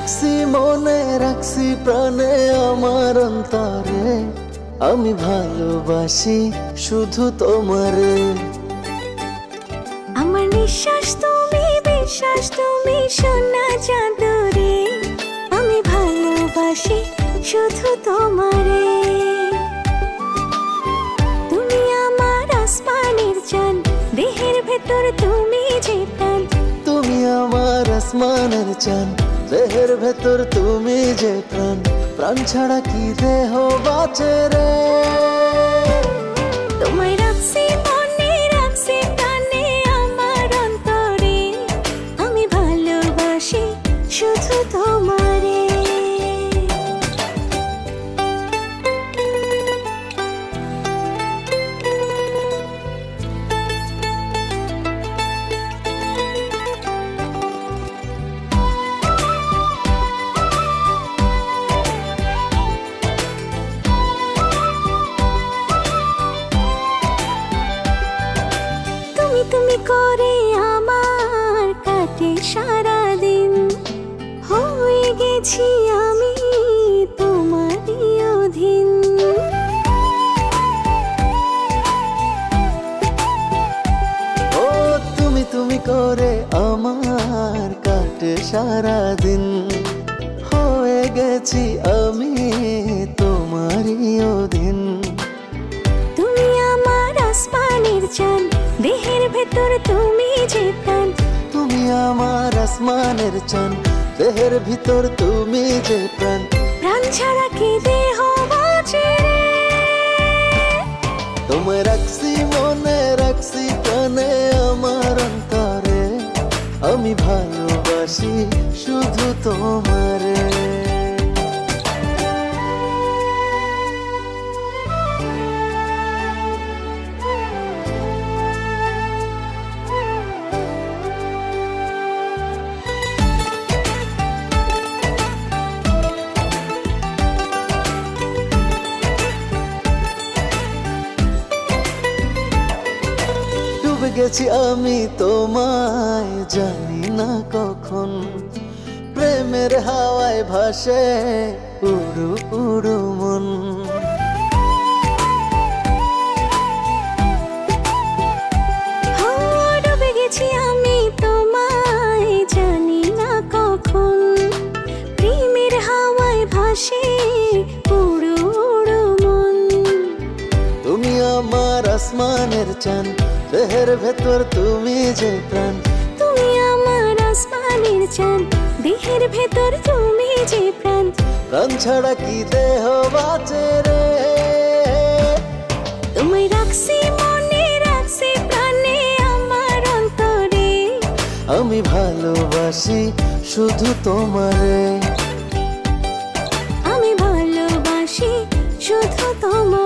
রাখছি মনে রাখছি প্রাণে আমার অন্তরে, আমি ভালোবাসি শুধু তোমারে। আমার নিঃশ্বাস তুমি, বিশ্বাস তুমি, সোনা চাঁদরে, আমি ভালোবাসি শুধু তোমারে। তুমি আমার আসমানের চাঁদ, দেহের ভেতর তুমি যে প্রাণ। তুমি আমার আসমানের চাঁদ, দেহের ভেতর তুমি যে প্রাণ। প্রাণ ছাড়া কি দেহ বাঁচে রে। তোমায় রাখছি মনে রাখছি প্রাণে আমার অন্তরে, আমি ভালোবাসি শুধু তোমারে। তুমি করে আমার কাটে সারাদিন, হয়ে গেছি আমি তোমারই অধীন। ও তুমি তুমি করে আমার কাটে সারাদিন, হয়ে গেছি আমি তোমারই অধীন। তুমি আমার আসমানের চাঁদ, দেহের ভেতর তুমি যে প্রাণ। তুমি আমার আসমানের চাঁদ, দেহের ভিতর তুমি যে প্রাণ। প্রাণ ছাড়া কি দেহ বাঁচে রে। তোমায় রাখছি মনে রাখছি প্রাণে আমার অন্তরে, আমি ভালোবাসি শুধু তোমারে। ডুবে গেছি আমি তোমায় জানি না কখন, প্রেমের হাওয়ায় ভাসে উড়ু উড়ু মন। ডুবে গেছি আমি তোমায় জানি না কখন, প্রেমের হাওয়ায় ভাসে উড়ু উড়ু মন। তুমি আমার আসমানের চাঁদ, দেহের ভেতর তুমি যে প্রাণ। তুমি আমার আসমানের চাঁদ, দেহের ভেতর তুমি যে প্রাণ। প্রাণ ছাড়া কি দেহ বাঁচে রে। তোমায় রাখছি মনে রাখছি প্রাণে আমার অন্তরে, আমি ভালোবাসি শুধু তোমারে। আমি ভালোবাসি শুধু তোমার।